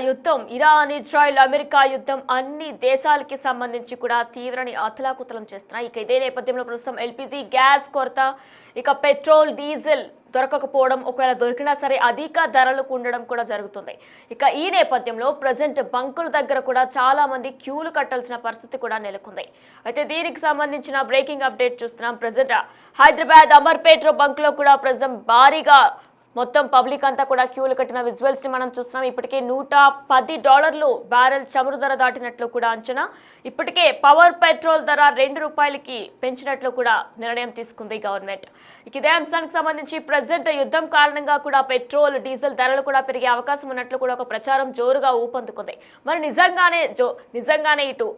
యుద్ధం Iran Israel America యుద్ధం అన్ని దేశాలకి సంబంధించి కూడా తీవ్రని అతలాకుతలం చేస్తున్నాయి. ఇక ఇదే నేపథ్యంలో ప్రస్తుతం ఎల్పీజీ గ్యాస్ కొరత, ఇక పెట్రోల్ డీజిల్ దొరకకపోవడం, ఒకవేళ దొరికినా సరే అధిక ధరలకు ఉండడం కూడా జరుగుతుంది. ఇక ఈ నేపథ్యంలో ప్రజెంట్ బంకుల దగ్గర కూడా చాలా మంది క్యూలు కట్టాల్సిన పరిస్థితి కూడా నెలకొంది. అయితే దీనికి సంబంధించిన బ్రేకింగ్ అప్డేట్ చూస్తున్నాం. ప్రజెంట్ హైదరాబాద్ అమర్పేట బంకులో కూడా ప్రస్తుతం భారీగా మొత్తం పబ్లిక్ అంతా కూడా క్యూలు కట్టిన విజువల్స్ ని మనం చూస్తున్నాం. ఇప్పటికే $110 బ్యారెల్ చమురు ధర దాటినట్లు కూడా అంచనా. ఇప్పటికే పవర్ పెట్రోల్ ధర ₹2 పెంచినట్లు కూడా నిర్ణయం తీసుకుంది గవర్నమెంట్. ఇదే అంశానికి సంబంధించి ప్రజెంట్ యుద్ధం కారణంగా కూడా పెట్రోల్ డీజిల్ ధరలు కూడా పెరిగే అవకాశం ఉన్నట్లు కూడా ఒక ప్రచారం జోరుగా ఊపందుకుంది. మరి నిజంగానే ఇటు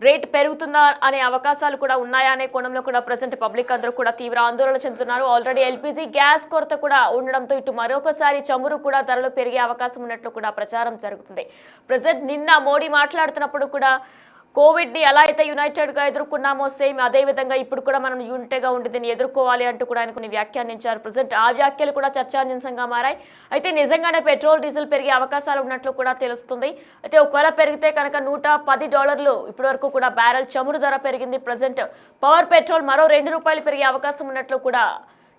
రేట్ పెరుగుతుందా అనే అవకాశాలు కూడా ఉన్నాయా అనే కోణంలో కూడా ప్రజెంట్ పబ్లిక్ అందరూ కూడా తీవ్ర ఆందోళన చెందుతున్నారు. ఆల్రెడీ ఎల్పీజీ గ్యాస్ కొరత కూడా ఉండడంతో ఇటు మరొకసారి చమురు కూడా ధరలు పెరిగే అవకాశం ఉన్నట్లు కూడా ప్రచారం జరుగుతుంది. ప్రజెంట్ నిన్న మోడీ మాట్లాడుతున్నప్పుడు కూడా కోవిడ్ని ఎలా అయితే యునైటెడ్గా ఎదుర్కొన్నామో సేమ్ అదే విధంగా ఇప్పుడు కూడా మనం యూనిట్గా ఉండి దీన్ని ఎదుర్కోవాలి అంటూ కూడా ఆయన కొన్ని వ్యాఖ్యానించారు. ప్రజెంట్ ఆ వ్యాఖ్యలు కూడా చర్చాంశంగా మారాయి. అయితే నిజంగానే పెట్రోల్ డీజిల్ పెరిగే అవకాశాలు ఉన్నట్లు కూడా తెలుస్తుంది. అయితే ఒకవేళ పెరిగితే కనుక $110 ఇప్పటి వరకు కూడా బ్యారెల్ చమురు ధర పెరిగింది. ప్రజెంట్ పవర్ పెట్రోల్ మరో $2 పెరిగే అవకాశం ఉన్నట్లు కూడా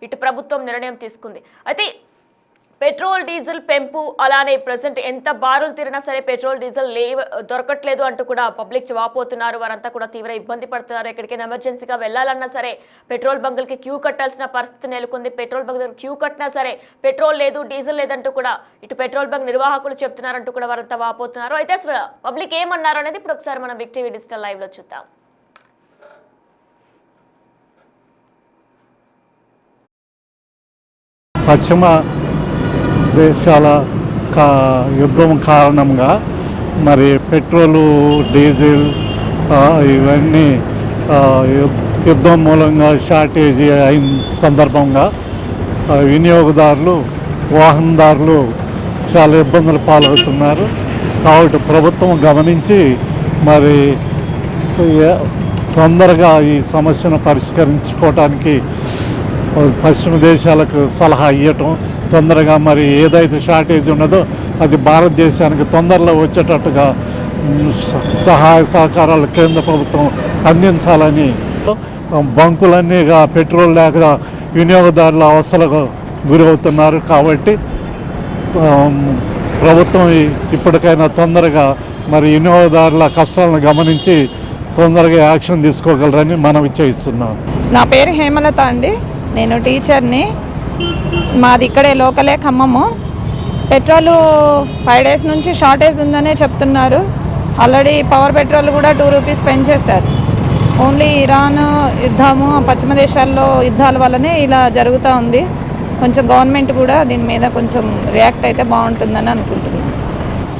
ఇటు ప్రభుత్వం నిర్ణయం తీసుకుంది. అయితే పెట్రోల్ డీజిల్ పెంపు, అలానే ప్రజెంట్ ఎంత బారులు తీరినా సరే పెట్రోల్ డీజిల్ దొరకట్లేదు అంటూ కూడా పబ్లిక్ వాపోతున్నారు. వారంతా కూడా తీవ్ర ఇబ్బంది పడుతున్నారు. ఎక్కడికైనా ఎమర్జెన్సీగా వెళ్లాలన్నా సరే పెట్రోల్ బంకులకి క్యూ కట్టాల్సిన పరిస్థితి నెలకొంది. పెట్రోల్ బంక్ దగ్గర క్యూ కట్టినా సరే పెట్రోల్ లేదు, డీజిల్ లేదంటూ కూడా ఇటు పెట్రోల్ బంక్ నిర్వాహకులు చెప్తున్నారంటూ కూడా వారంతా వాపోతున్నారు. అయితే అసలు పబ్లిక్ ఏమన్నారు అనేది ఇప్పుడు ఒకసారి మనం బిగ్ టీవీ డిజిటల్ లైవ్ లో చూద్దాం. పశ్చిమ దేశాల యుద్ధం కారణంగా మరి పెట్రోలు డీజిల్ ఇవన్నీ యుద్ధం మూలంగా షార్టేజీ అయిన సందర్భంగా వినియోగదారులు, వాహనదారులు చాలా ఇబ్బందులు పాలవుతున్నారు. కాబట్టి ప్రభుత్వం గమనించి మరి తొందరగా ఈ సమస్యను పరిష్కరించుకోవడానికి పశ్చిమ దేశాలకు సలహా ఇవ్వటం, తొందరగా మరి ఏదైతే షార్టేజ్ ఉన్నదో అది భారతదేశానికి తొందరలో వచ్చేటట్టుగా సహాయ సహకారాలు కేంద్ర ప్రభుత్వం అందించాలని, బంకులన్నీ పెట్రోల్ లేక వినియోగదారుల అవసరాలకు గురవుతున్నారు. కాబట్టి ప్రభుత్వం ఇప్పటికైనా తొందరగా మరి వినియోగదారుల కష్టాలను గమనించి తొందరగా యాక్షన్ తీసుకోగలరని మనం చేయిస్తున్నాం. నా పేరు హేమలత అండి, నేను టీచర్ని. మాది ఇక్కడే లోకలే, ఖమ్మము. పెట్రోలు 5 days నుంచి షార్టేజ్ ఉందనే చెప్తున్నారు. ఆల్రెడీ పవర్ పెట్రోల్ కూడా ₹2 పెంచేశారు. ఓన్లీ ఇరాన్ యుద్ధము, పశ్చిమ దేశాల్లో యుద్ధాల వల్లనే ఇలా జరుగుతూ ఉంది. కొంచెం గవర్నమెంట్ కూడా దీని మీద కొంచెం రియాక్ట్ అయితే బాగుంటుందని అనుకుంటున్నాను.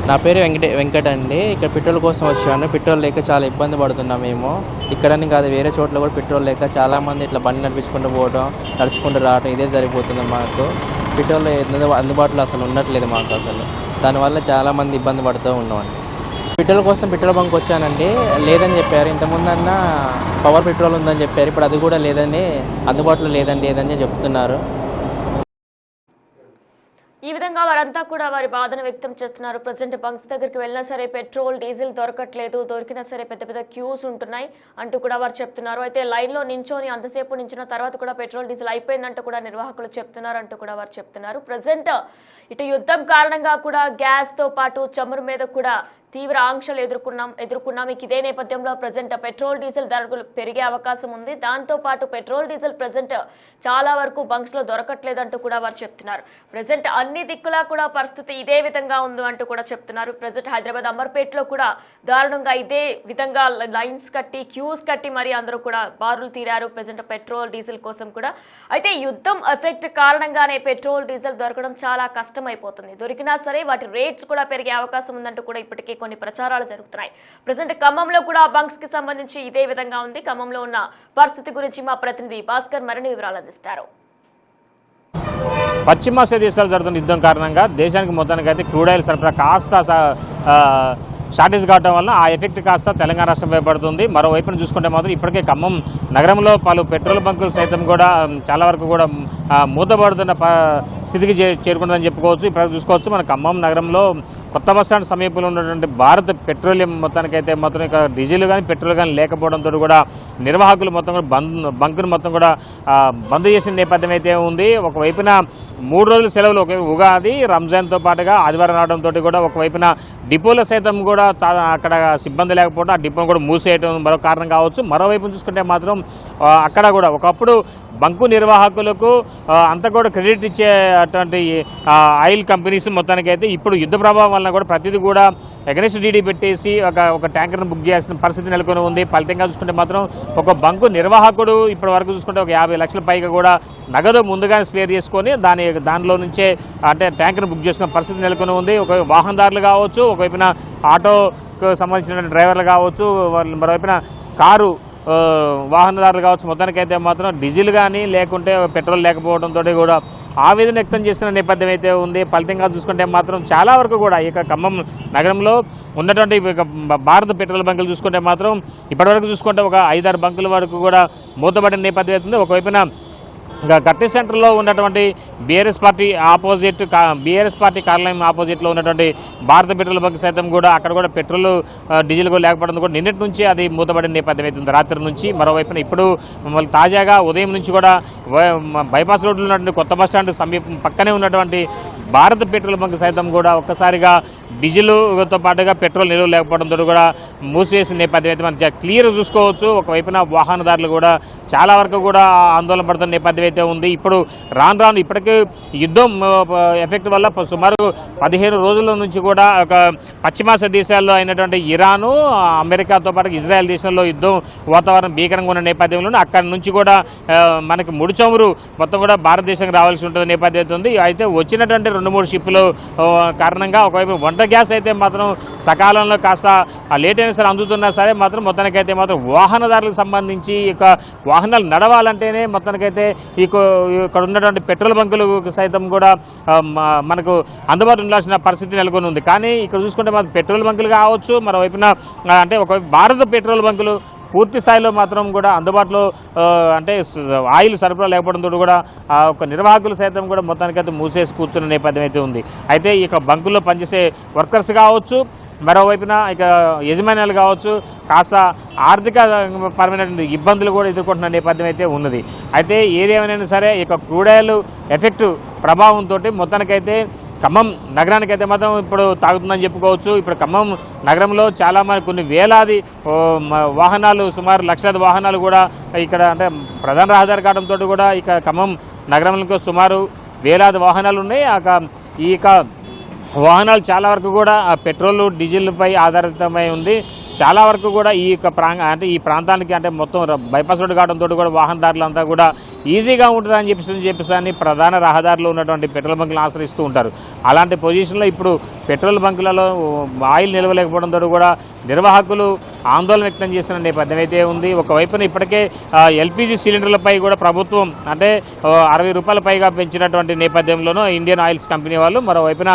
నా పేరు వెంకట్ అండి. ఇక్కడ పెట్రోల్ కోసం వచ్చాను. పెట్రోల్ లేక చాలా ఇబ్బంది పడుతున్నాం మేము. ఇక్కడని కాదు, వేరే చోట్ల కూడా పెట్రోల్ లేక చాలామంది ఇట్లా బండి నడిపించుకుంటూ పోవడం, నడుచుకుంటూ రావడం ఇదే సరిపోతుంది మాకు. పెట్రోల్ అందుబాటులో అసలు ఉండట్లేదు మాకు అసలు. దానివల్ల చాలామంది ఇబ్బంది పడుతూ ఉన్నామండి. పెట్రోల్ కోసం పెట్రోల్ బంక్ వచ్చానండి, లేదని చెప్పారు. ఇంతకుముందన్నా పవర్ పెట్రోల్ ఉందని చెప్పారు, ఇప్పుడు అది కూడా లేదని, అందుబాటులో లేదని చెప్తున్నారు. ఈ విధంగా వారంతా కూడా వారి బాధను వ్యక్తం చేస్తున్నారు. ప్రజెంట్ బంక్స్ దగ్గరికి వెళ్ళినా సరే పెట్రోల్ డీజిల్ దొరకట్లేదు, దొరికినా సరే పెద్ద పెద్ద క్యూస్ ఉంటున్నాయి అంటూ కూడా వారు చెప్తున్నారు. అయితే లైన్లో నించొని అంతసేపు నించిన తర్వాత కూడా పెట్రోల్ డీజిల్ అయిపోయిందంటూ కూడా నిర్వాహకులు చెప్తున్నారు అంటూ కూడా వారు చెప్తున్నారు. ప్రజెంట్ ఇటు యుద్ధం కారణంగా కూడా గ్యాస్తో పాటు చమురు మీద కూడా తీవ్ర ఆంక్షలు ఎదుర్కొన్నాం. ఇదే నేపథ్యంలో ప్రజెంట్ పెట్రోల్ డీజిల్ ధరలు పెరిగే అవకాశం ఉంది. దాంతో పాటు పెట్రోల్ డీజిల్ ప్రజెంట్ చాలా వరకు బంక్స్ లో దొరకట్లేదంటూ కూడా వారు చెప్తున్నారు. ప్రజెంట్ అన్ని దిక్కులా కూడా పరిస్థితి ఇదే విధంగా ఉంది అంటూ కూడా చెప్తున్నారు. ప్రజెంట్ హైదరాబాద్ అమర్పేటలో కూడా దారుణంగా ఇదే విధంగా లైన్స్ కట్టి, క్యూస్ కట్టి మరి అందరూ కూడా బారులు తీరారు ప్రజెంట్ పెట్రోల్ డీజిల్ కోసం కూడా. అయితే యుద్ధం ఎఫెక్ట్ కారణంగానే పెట్రోల్ డీజిల్ దొరకడం చాలా కష్టమైపోతుంది. దొరికినా సరే వాటి రేట్స్ కూడా పెరిగే అవకాశం ఉందంటూ కూడా ఇప్పటికే కొన్ని ప్రచారాలు జరుగుతున్నాయి. ప్రజెంట్ ఖమ్మంలో కూడా బంక్స్ కి సంబంధించి ఇదే విధంగా ఉంది. ఖమ్మంలో ఉన్న పరిస్థితి గురించి మా ప్రతినిధి భాస్కర్ మరిన్ని వివరాలు అందిస్తారు. పశ్చిమాసియా దేశాలు జరుగుతున్న యుద్ధం కారణంగా దేశానికి మొత్తానికి అయితే క్రూడ్ ఆయిల్ సరఫరా కాస్త షార్టేజ్ కావడం వల్ల ఆ ఎఫెక్ట్ కాస్త తెలంగాణ రాష్ట్రంపై పడుతుంది. మరోవైపున చూసుకుంటే మాత్రం ఇప్పటికే ఖమ్మం నగరంలో పలు పెట్రోల్ బంకులు సైతం కూడా చాలా వరకు కూడా మూతపడుతున్న స్థితికి చేరుకుంటుందని చెప్పుకోవచ్చు. ఇప్పుడు చూసుకోవచ్చు మన ఖమ్మం నగరంలో కొత్త బస్టాండ్ సమీపంలో ఉన్నటువంటి భారత్ పెట్రోలియం మొత్తానికైతే మాత్రం ఇక డీజిల్ కానీ పెట్రోల్ కానీ లేకపోవడంతో కూడా నిర్వాహకులు మొత్తం కూడా బంకును మొత్తం కూడా బంద్ చేసిన నేపథ్యం అయితే ఉంది. ఒకవైపున 3 రోజుల సెలవులు ఉగాది రంజాన్తో పాటుగా ఆదివారం రావడంతో కూడా ఒకవైపున డిపోల సైతం కూడా అక్కడ సిబ్బంది లేకపోవడం ఆ డిపోను కూడా మూసేయడం మరో కారణం కావచ్చు. మరోవైపు చూసుకుంటే మాత్రం అక్కడ కూడా ఒకప్పుడు బంకు నిర్వాహకులకు అంతా కూడా క్రెడిట్ ఇచ్చే అటువంటి ఆయిల్ కంపెనీస్ మొత్తానికైతే ఇప్పుడు యుద్ధ ప్రభావం వలన కూడా ప్రతిదీ కూడా ఎగనెస్ట్ డీడీ పెట్టేసి ఒక ట్యాంకర్ను బుక్ చేయాల్సిన పరిస్థితి నెలకొని ఉంది. ఫలితంగా చూసుకుంటే మాత్రం ఒక బంకు నిర్వాహకుడు ఇప్పటి వరకు చూసుకుంటే ఒక 50 లక్షల పైగా కూడా నగదు ముందుగానే స్పేర్ చేసుకొని దానిలో నుంచే అంటే ట్యాంకర్ను బుక్ చేసుకునే పరిస్థితి నెలకొని ఉంది. ఒక వాహనదారులు కావచ్చు, ఒకవైపున ఆటోకు సంబంధించిన డ్రైవర్లు కావచ్చు, మరోవైపున కారు వాహనదారులు కావచ్చు, మొత్తానికైతే మాత్రం డీజిల్ కానీ లేకుంటే పెట్రోల్ లేకపోవడంతో కూడా ఆవేదన వ్యక్తం చేసిన నేపథ్యం అయితే ఉంది. ఫలితంగా చూసుకుంటే మాత్రం చాలా వరకు కూడా ఇక ఖమ్మం నగరంలో ఉన్నటువంటి భారత పెట్రోల్ బంకులు చూసుకుంటే మాత్రం ఇప్పటివరకు చూసుకుంటే ఒక 5-6 బంకుల వరకు కూడా మూతపడిన నేపథ్యం అవుతుంది. ఒకవైపున ఇంకా గట్టి సెంటర్లో ఉన్నటువంటి బీఆర్ఎస్ పార్టీ కార్యాలయం ఆపోజిట్లో ఉన్నటువంటి భారత పెట్రోల్ బంక్ సైతం కూడా అక్కడ కూడా పెట్రోల్ డీజిల్ కూడా లేకపోవడం కూడా నిన్నటి నుంచి అది మూతపడిన నేపథ్యం అవుతుంది రాత్రి నుంచి. మరోవైపున ఇప్పుడు మళ్ళీ తాజాగా ఉదయం నుంచి కూడా బైపాస్ రోడ్లో ఉన్నటువంటి కొత్త బస్టాండ్ సమీపం పక్కనే ఉన్నటువంటి భారత పెట్రోల్ బంక్ సైతం కూడా ఒక్కసారిగా డీజిల్తో పాటుగా పెట్రోల్ నిల్వ లేకపోవడంతో కూడా మూసివేసిన నేపథ్యం అయితే మనం క్లియర్ చూసుకోవచ్చు. ఒకవైపున వాహనదారులు కూడా చాలా వరకు కూడా ఆందోళన పడుతున్న నేపథ్యం అయితే ఉంది. ఇప్పుడు రాను ఇప్పటికే యుద్ధం ఎఫెక్ట్ వల్ల సుమారు 15 రోజుల నుంచి కూడా ఒక పశ్చిమాసియా దేశాల్లో అయినటువంటి ఇరాను, అమెరికాతో పాటు ఇజ్రాయెల్ దేశంలో యుద్ధం వాతావరణం భీకరంగా ఉన్న నేపథ్యంలో అక్కడి నుంచి కూడా మనకి ముడి చమురు మొత్తం కూడా భారతదేశానికి రావాల్సి ఉంటుంది నేపథ్యం అయితే ఉంది. అయితే వచ్చినటువంటి 2-3 షిప్పులు కారణంగా ఒకవైపు వంట గ్యాస్ అయితే మాత్రం సకాలంలో కాస్త లేట్ అయినా సరే అందుతున్నా సరే మాత్రం మొత్తానికైతే మాత్రం వాహనదారులకు సంబంధించి ఇక వాహనాలు నడవాలంటేనే మొత్తానికైతే ఇక్కడ ఉన్నటువంటి పెట్రోల్ బంకులు సైతం కూడా మనకు అందుబాటులో ఉండాల్సిన పరిస్థితి నెలకొని ఉంది. కానీ ఇక్కడ చూసుకుంటే మాత్రం పెట్రోల్ బంకులు కావచ్చు, మరోవైపున అంటే ఒక భారత పెట్రోల్ బంకులు పూర్తి స్థాయిలో మాత్రం కూడా అందుబాటులో అంటే ఆయిల్ సరఫరా లేకపోవడంతో కూడా ఒక నిర్వాహకులు సైతం కూడా మొత్తానికైతే మూసేసి కూర్చున్న నేపథ్యం అయితే ఉంది. అయితే ఇక బంకుల్లో పనిచేసే వర్కర్స్ కావచ్చు, మరోవైపున ఇక యజమానులు కావచ్చు కాస్త ఆర్థిక పరమైనటువంటి ఇబ్బందులు కూడా ఎదుర్కొంటున్న నేపథ్యం అయితే ఉన్నది. అయితే ఏదేమైనా సరే ఇక క్రూడ్ ఆయిల్ ఎఫెక్ట్ ప్రభావంతో మొత్తానికైతే ఖమ్మం నగరానికైతే మాత్రం ఇప్పుడు తాగుతుందని చెప్పుకోవచ్చు. ఇప్పుడు ఖమ్మం నగరంలో చాలా కొన్ని వేలాది వాహనాలు సుమారు 1,00,000 వాహనాలు కూడా ఇక్కడ అంటే ప్రధాన రహదారి కావడంతో కూడా ఇక ఖమ్మం నగరంలో సుమారు వేలాది వాహనాలు ఉన్నాయి. ఇక వాహనాలు చాలా వరకు కూడా పెట్రోల్ డీజిల్పై ఆధారితమై ఉంది. చాలా వరకు కూడా ఈ ప్రాంతానికి అంటే మొత్తం బైపాస్ రోడ్డు కావడంతో కూడా వాహనదారులంతా కూడా ఈజీగా ఉంటుందని చెప్పేసి ప్రధాన రహదారిలో ఉన్నటువంటి పెట్రోల్ బంకులను ఆశ్రయిస్తూ ఉంటారు. అలాంటి పొజిషన్లో ఇప్పుడు పెట్రోల్ బంకులలో ఆయిల్ నిలవలేకపోవడంతో కూడా నిర్వాహకులు ఆందోళన వ్యక్తం చేసిన నేపథ్యం అయితే ఉంది. ఒకవైపున ఇప్పటికే ఎల్పిజి సిలిండర్లపై కూడా ప్రభుత్వం అంటే 60 రూపాయల పైగా పెంచినటువంటి నేపథ్యంలోనూ ఇండియన్ ఆయిల్స్ కంపెనీ వాళ్ళు మరోవైపున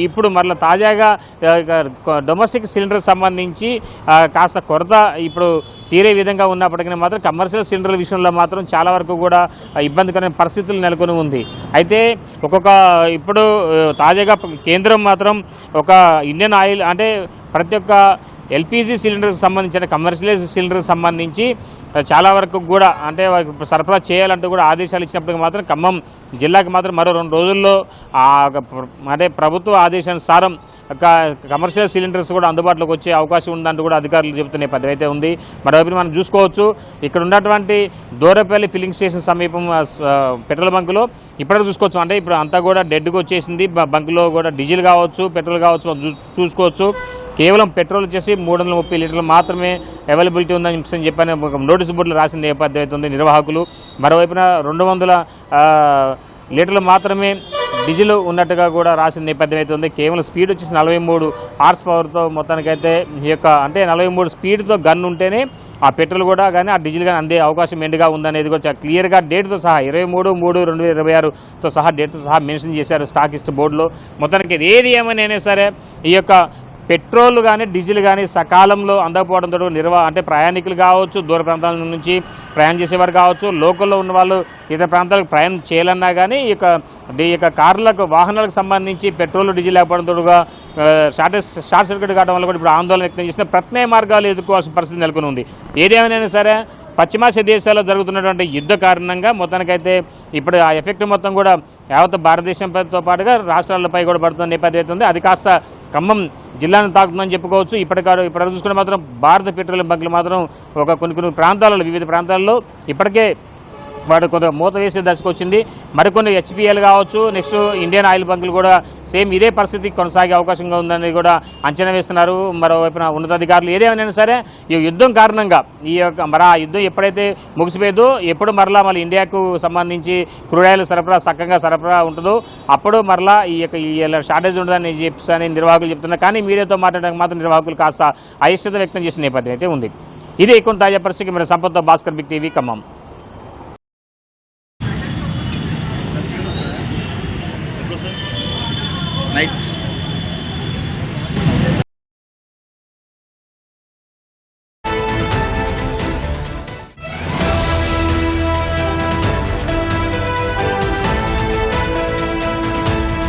ఇప్పుడు మరలా తాజాగా డొమెస్టిక్ సిలిండర్ సంబంధించి కాస్త కొరత ఇప్పుడు తీరే విధంగా ఉన్నప్పటికీ మాత్రం కమర్షియల్ సిలిండర్ల విషయంలో మాత్రం చాలా వరకు కూడా ఇబ్బందికరమైన పరిస్థితులు నెలకొని ఉంది. అయితే ఇప్పుడు తాజాగా కేంద్రం మాత్రం ఒక ఇండియన్ ఆయిల్ అంటే ప్రతి ఒక్క ఎల్పిజి సిలిండర్కి సంబంధించిన కమర్షియల్ సిలిండర్కి సంబంధించి చాలా వరకు కూడా అంటే సరఫరా చేయాలంటూ కూడా ఆదేశాలు ఇచ్చినప్పటికీ మాత్రం ఖమ్మం జిల్లాకి మాత్రం మరో 2 రోజుల్లో అంటే ప్రభుత్వ ఆదేశానుసారం కమర్షియల్ సిలిండర్స్ కూడా అందుబాటులోకి వచ్చే అవకాశం ఉందంటూ కూడా అధికారులు చెబుతున్న పద్ధతి అయితే ఉంది. మరోవైపు మనం చూసుకోవచ్చు ఇక్కడ ఉన్నటువంటి దూరపల్లి ఫిల్లింగ్ స్టేషన్ సమీపం పెట్రోల్ బంకులో ఇప్పటికీ చూసుకోవచ్చు అంటే ఇప్పుడు అంతా కూడా డెడ్గా వచ్చేసింది. బంకులో కూడా డీజిల్ కావచ్చు పెట్రోల్ కావచ్చు చూసుకోవచ్చు. కేవలం పెట్రోల్ వచ్చేసి 330 లీటర్లు మాత్రమే అవైలబిలిటీ ఉందని చెప్పని నోటీసు బోర్డులు రాసిన నేపథ్యం అయితే ఉంది నిర్వాహకులు. మరోవైపున 200 లీటర్లు మాత్రమే డీజిల్ ఉన్నట్టుగా కూడా రాసిన నేపథ్యం అయితే ఉంది. కేవలం స్పీడ్ వచ్చేసి 43 హార్స్ పవర్తో మొత్తానికైతే ఈ యొక్క అంటే 43 స్పీడ్తో గన్ ఉంటేనే ఆ పెట్రోల్ కూడా కానీ ఆ డీజిల్ కానీ అందే అవకాశం మెండుగా ఉందనేది కూడా క్లియర్గా డేట్తో సహా 23/3/2026తో సహా డేట్తో సహా మెన్షన్ చేశారు స్టాకిస్ట్ బోర్డులో. మొత్తానికి ఏది ఏమైనా సరే ఈ యొక్క పెట్రోల్ కానీ డీజిల్ కానీ సకాలంలో అందకపోవడంతో అంటే ప్రయాణికులు కావచ్చు, దూర ప్రాంతాల నుంచి ప్రయాణం చేసేవారు కావచ్చు, లోకల్లో ఉన్న వాళ్ళు ఇతర ప్రాంతాలకు ప్రయాణం చేయాలన్నా కానీ ఈ యొక్క కార్లకు వాహనాలకు సంబంధించి పెట్రోల్ డీజిల్ లేకపోవడంతో షార్ట్ సర్క్యూట్ కావడం వల్ల కూడా ఇప్పుడు ఆందోళన వ్యక్తం చేసిన ప్రత్యామ్నాయ మార్గాలు ఎదుర్కోవాల్సిన పరిస్థితి నెలకొని ఉంది. ఏదేమైనా సరే పశ్చిమాసియా దేశాల్లో జరుగుతున్నటువంటి యుద్ధ కారణంగా మొత్తానికైతే ఇప్పుడు ఆ ఎఫెక్ట్ మొత్తం కూడా యావత్ భారతదేశంతో పాటుగా రాష్ట్రాలపై కూడా పడుతున్న నేపథ్యం ఉంది. అది కాస్త ఖమ్మం జిల్లాను తాకుతుందని చెప్పుకోవచ్చు. ఇప్పటివరకు చూసుకుంటే మాత్రం భారత పెట్రోలియం బంకులు మాత్రం కొన్ని ప్రాంతాలలో వివిధ ప్రాంతాల్లో ఇప్పటికే వాడు కొంత మూత వేసే దశకు వచ్చింది. మరికొన్ని హెచ్పిఎల్ కావచ్చు, నెక్స్ట్ ఇండియన్ ఆయిల్ బంకులు కూడా సేమ్ ఇదే పరిస్థితి కొనసాగే అవకాశంగా ఉందని కూడా అంచనా వేస్తున్నారు మరోవైపున ఉన్నతాధికారులు. ఏదేమైనా సరే ఈ యుద్ధం కారణంగా ఆ యుద్ధం ఎప్పుడైతే ముగిసిపోయేదో, ఎప్పుడు మరలా మళ్ళీ ఇండియాకు సంబంధించి క్రూడ్ ఆయిల్ సరఫరా ఉంటుందో అప్పుడు మరలా ఈ షార్టేజ్ ఉండదని చెప్పని నిర్వాహకులు చెప్తున్నారు. కానీ మీడియాతో మాట్లాడడానికి మాత్రం నిర్వాహకులు కాస్త అయిష్టత వ్యక్తం చేసిన నేపథ్యం అయితే ఉంది. ఇదే ఎక్కువ తాజా పరిస్థితి. మీరు సంపత్తో Bhaskar, big TV, Khammam. night